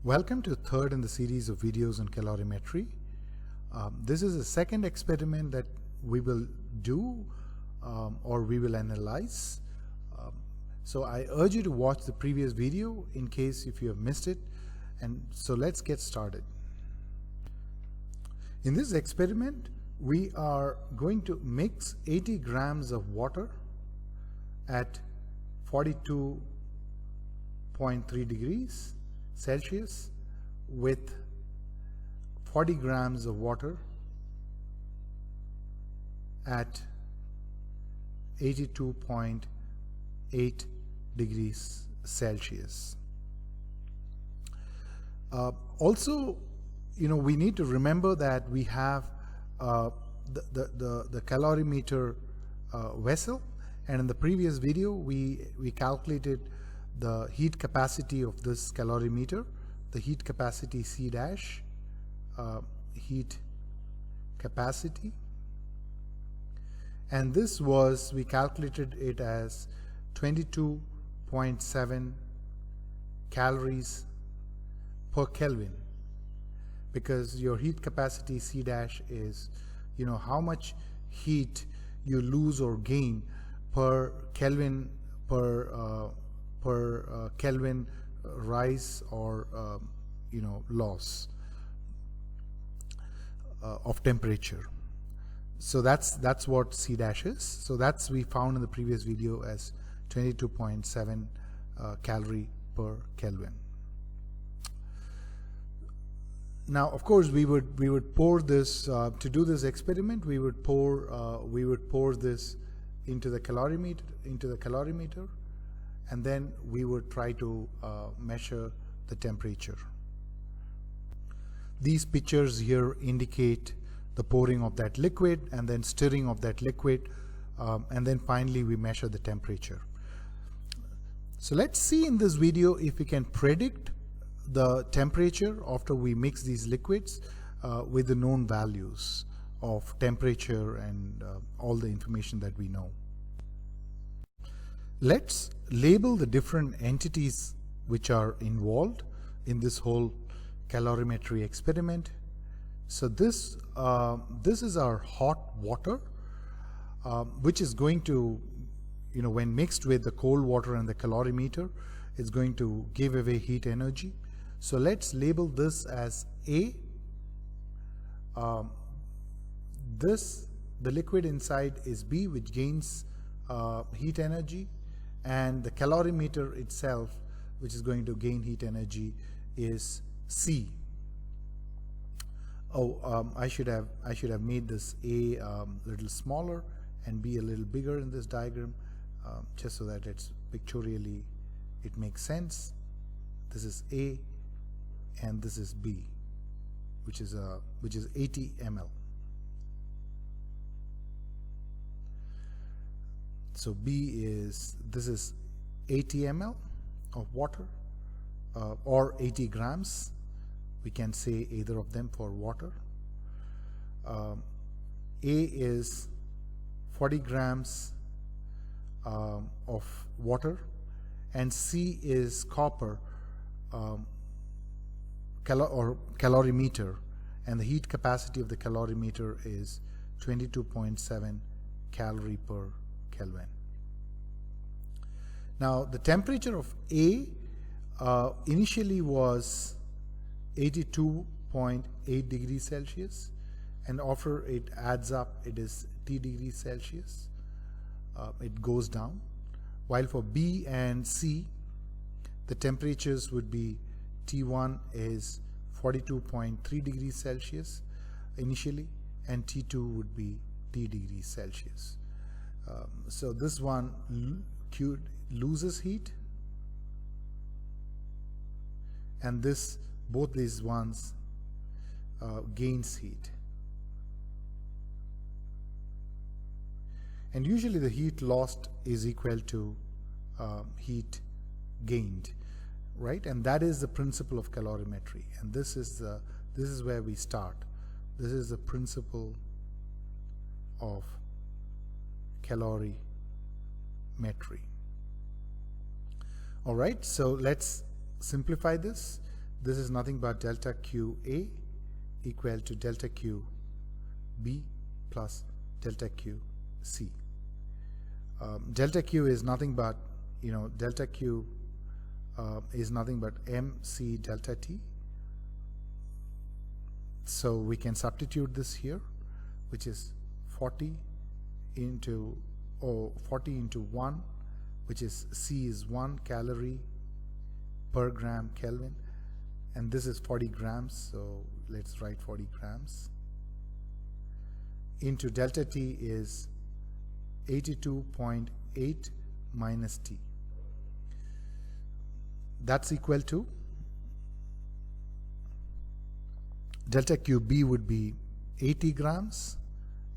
Welcome to the third in the series of videos on calorimetry. This is the second experiment that we will do or we will analyze. So I urge you to watch the previous video in case if you have missed it. And so let's get started. In this experiment, we are going to mix 80 grams of water at 42.3 degrees Celsius with 40 grams of water at 82.8 degrees Celsius. Also, we need to remember that we have the calorimeter vessel, and in the previous video we calculated the heat capacity of this calorimeter, the heat capacity C dash, heat capacity, and this was, we calculated it as 22.7 calories per Kelvin, because your heat capacity C dash is how much heat you lose or gain per Kelvin per Kelvin rise or loss of temperature. So that's what C dash is. So that's we found in the previous video as 22.7 calorie per Kelvin. Now, of course, we would pour this to do this experiment. We would pour this into the calorimeter, and then we would try to measure the temperature. These pictures here indicate the pouring of that liquid and then stirring of that liquid, and then finally we measure the temperature. So let's see in this video if we can predict the temperature after we mix these liquids with the known values of temperature and all the information that we know. Let's label the different entities which are involved in this whole calorimetry experiment. So this is our hot water, which is going to, when mixed with the cold water and the calorimeter, it's going to give away heat energy. So let's label this as A. The liquid inside is B, which gains heat energy, and the calorimeter itself, which is going to gain heat energy, is C. I should have made this A a little smaller and B a little bigger in this diagram, just so that it's pictorially it makes sense. This is A, and this is B, which is 80 ml. So this is 80 ml of water, or 80 grams. We can say either of them for water. A is 40 grams of water, and C is copper calorimeter, and the heat capacity of the calorimeter is 22.7 calorie per Kelvin. Now the temperature of A initially was 82.8 degrees Celsius, and after it adds up it is T degrees Celsius. It goes down, while for B and C the temperatures would be T1 is 42.3 degrees Celsius initially, and T2 would be T degrees Celsius. So this one loses heat, and both these ones gains heat. And usually the heat lost is equal to heat gained, right? And that is the principle of calorimetry, and this is where we start. This is the principle of calorimetry. All right, so let's simplify this. this is nothing but delta QA equal to delta QB plus delta QC. Delta Q is nothing but, delta Q is nothing but MC delta T. So we can substitute this here, which is 40 into 1, which is C is 1 calorie per gram Kelvin, and this is 40 grams, so let's write 40 grams, into delta T is 82.8 minus T. That's equal to, delta QB would be 80 grams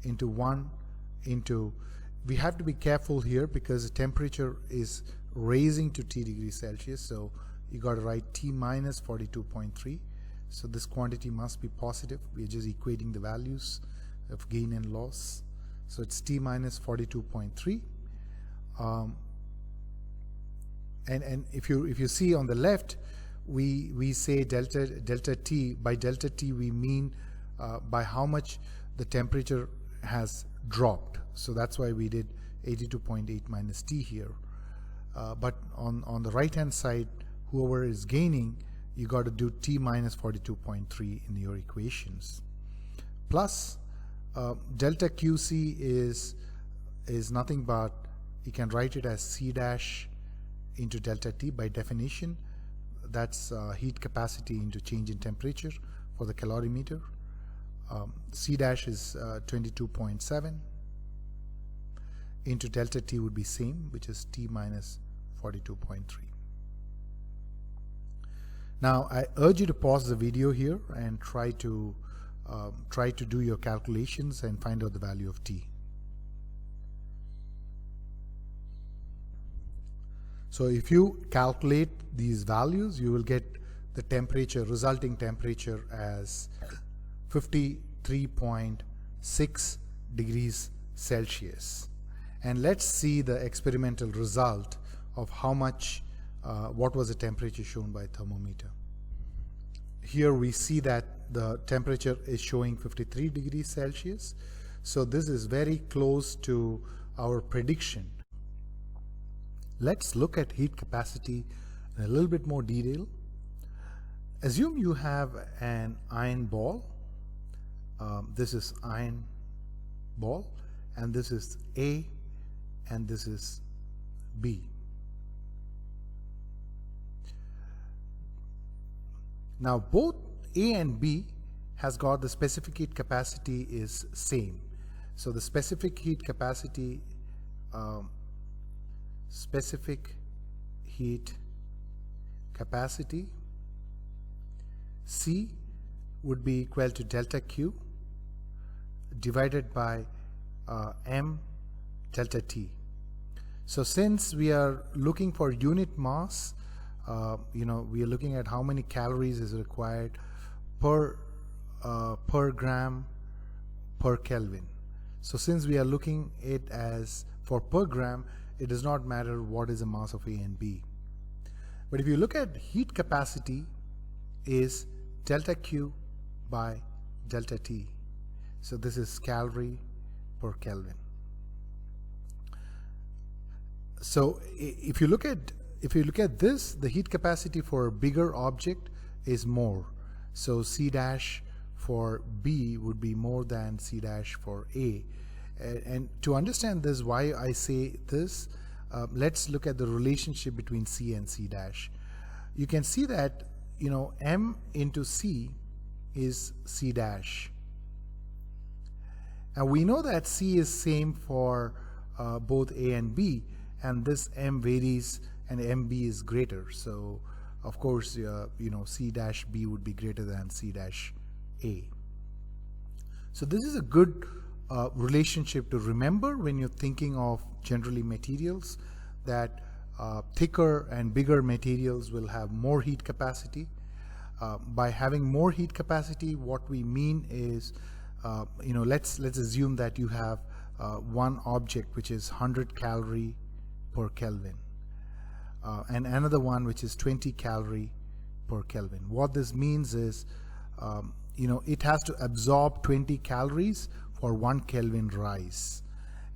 into 1 into, we have to be careful here because the temperature is raising to T degrees Celsius, so you got to write T minus 42.3. So this quantity must be positive. We're just equating the values of gain and loss. So it's T minus 42.3. And if you see on the left, we say delta T. By delta T we mean by how much the temperature has dropped. So that's why we did 82.8 minus T here. But on the right hand side, whoever is gaining, you got to do T minus 42.3 in your equations. Plus delta QC is nothing but, you can write it as C dash into delta T. By definition, that's heat capacity into change in temperature for the calorimeter. C dash is 22.7 into delta T would be same, which is T minus 42.3. Now I urge you to pause the video here and try to do your calculations and find out the value of T. So if you calculate these values, you will get the temperature, resulting temperature as 53.6 degrees Celsius. And let's see the experimental result of how much, what was the temperature shown by thermometer. Here we see that the temperature is showing 53 degrees Celsius. So this is very close to our prediction. Let's look at heat capacity in a little bit more detail. Assume you have an iron ball. This is iron ball, and this is A, and this is B. Now both A and B has got the specific heat capacity is same. So the specific heat capacity C would be equal to delta Q divided by M delta T. So since we are looking for unit mass, we are looking at how many calories is required per gram per Kelvin. So since we are looking it as for per gram, it does not matter what is the mass of A and B. But if you look at heat capacity is delta Q by delta T. So this is calorie per Kelvin. So if you look at this, the heat capacity for a bigger object is more. So C dash for B would be more than C dash for A. And to understand this, why I say this, let's look at the relationship between C and C dash. You can see that M into C is C dash, and we know that C is same for both A and B, and this M varies and MB is greater. So of course C dash B would be greater than C dash A. So this is a good relationship to remember when you're thinking of generally materials, that thicker and bigger materials will have more heat capacity. By having more heat capacity, what we mean is, let's assume that you have one object which is 100 calorie per Kelvin, and another one which is 20 calorie per Kelvin. What this means is, it has to absorb 20 calories for 1 Kelvin rise.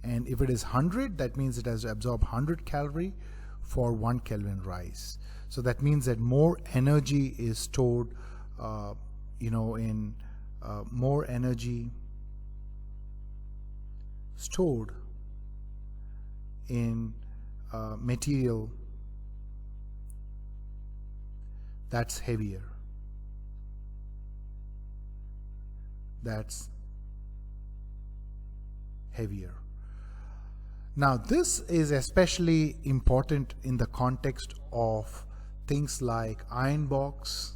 And if it is 100, that means it has to absorb 100 calorie for 1 Kelvin rise. So that means that more energy is stored, more energy stored in material that's heavier. That's heavier. Now, this is especially important in the context of things like iron box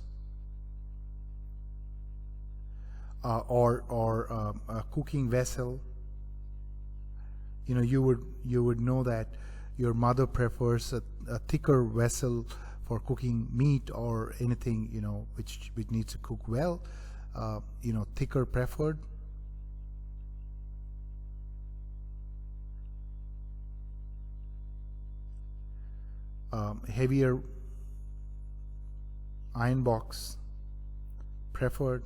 or a cooking vessel. You would know that your mother prefers a thicker vessel for cooking meat or anything which needs to cook well. Thicker preferred. Heavier iron box preferred.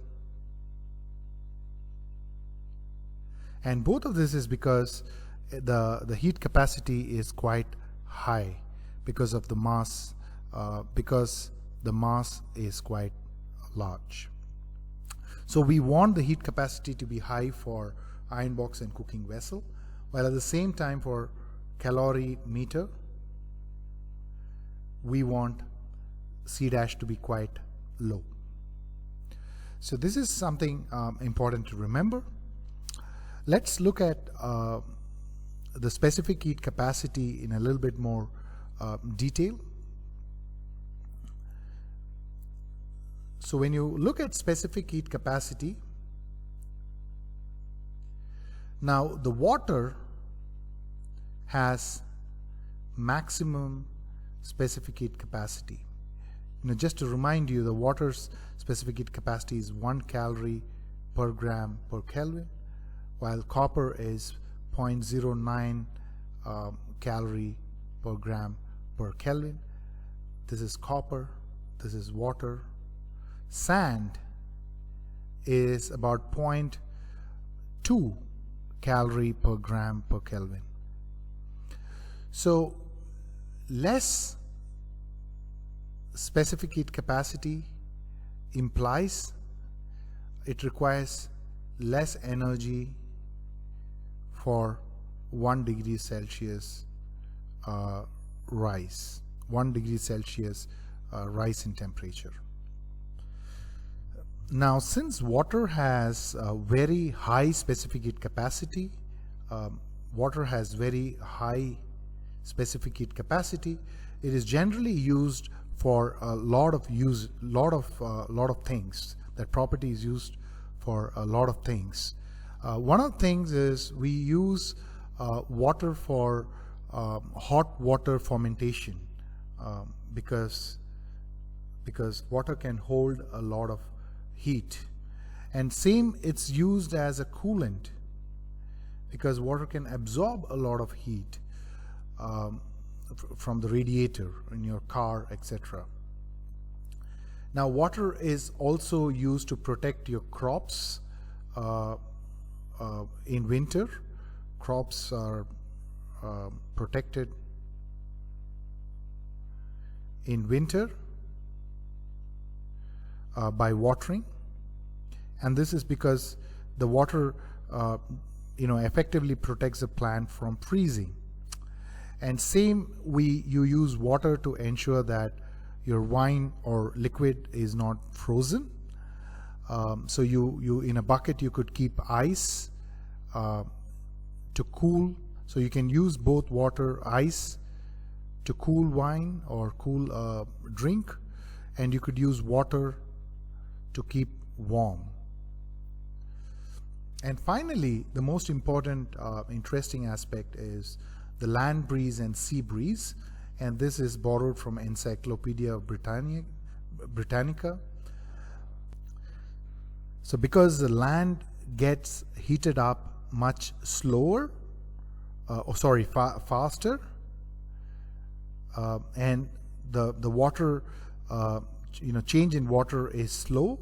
And both of this is because the heat capacity is quite high because of the mass, because the mass is quite large. So we want the heat capacity to be high for iron box and cooking vessel, while at the same time for calorimeter we want C dash to be quite low. So this is something important to remember. Let's look at the specific heat capacity in a little bit more detail. So when you look at specific heat capacity, now the water has maximum specific heat capacity. Just to remind you, the water's specific heat capacity is 1 calorie per gram per Kelvin, while copper is 0.09 calorie per gram per Kelvin. This is copper, this is water. Sand is about 0.2 calorie per gram per Kelvin. So less specific heat capacity implies it requires less energy for 1 degree Celsius rise, 1 degree Celsius rise in temperature. Now, since water has a very high specific heat capacity, it is generally used for a lot of things. That property is used for a lot of things. One of the things is we use water for hot water fermentation because water can hold a lot of heat, and same it's used as a coolant because water can absorb a lot of heat from the radiator in your car, etc. Now, water is also used to protect your crops in winter. Crops are protected in winter by watering, and this is because the water effectively protects the plant from freezing. And same, you use water to ensure that your wine or liquid is not frozen. So you in a bucket you could keep ice to cool. So you can use both water, ice to cool wine or cool drink, and you could use water to keep warm. And finally, the most important interesting aspect is the land breeze and sea breeze, and this is borrowed from Encyclopedia Britannica. So because the land gets heated up much slower, faster, and the water change in water is slow,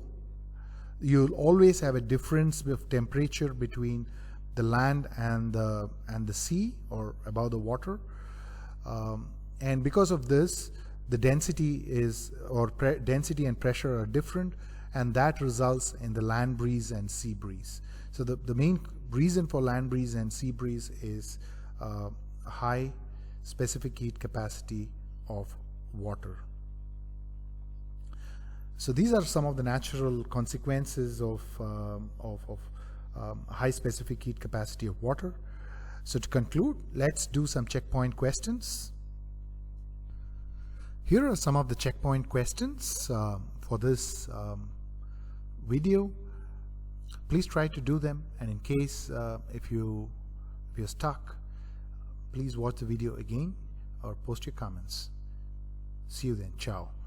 you'll always have a difference of temperature between the land and the sea or above the water, and because of this, the density density and pressure are different, and that results in the land breeze and sea breeze. So the main reason for land breeze and sea breeze is high specific heat capacity of water. So these are some of the natural consequences of high specific heat capacity of water. So to conclude, let's do some checkpoint questions. Here are some of the checkpoint questions for this video. Please try to do them, and in case if you're stuck, please watch the video again or post your comments. See you then. Ciao.